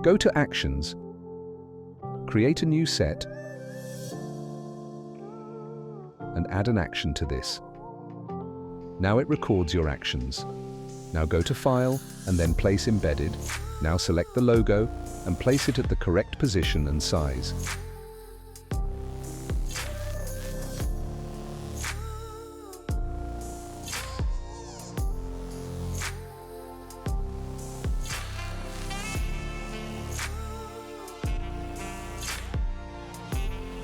Go to Actions, create a new set, and add an action to this. Now it records your actions. Now go to File, and then Place Embedded. Now select the logo, and place it at the correct position and size.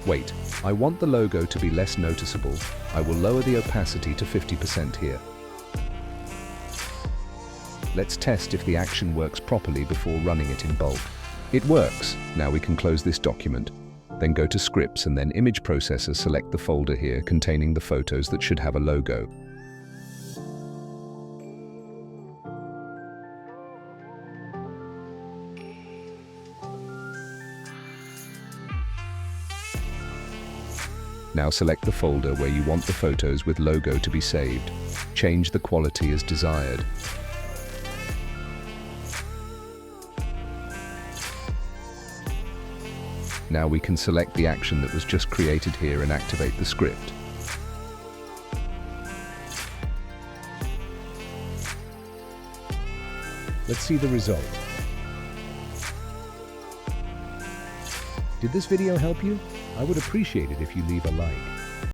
Wait, I want the logo to be less noticeable. I will lower the opacity to 50% here. Let's test if the action works properly before running it in bulk. It works. Now we can close this document. Then go to Scripts and then Image Processor, select the folder here containing the photos that should have a logo. Now select the folder where you want the photos with logo to be saved. Change the quality as desired. Now we can select the action that was just created here and activate the script. Let's see the result. Did this video help you? I would appreciate it if you leave a like.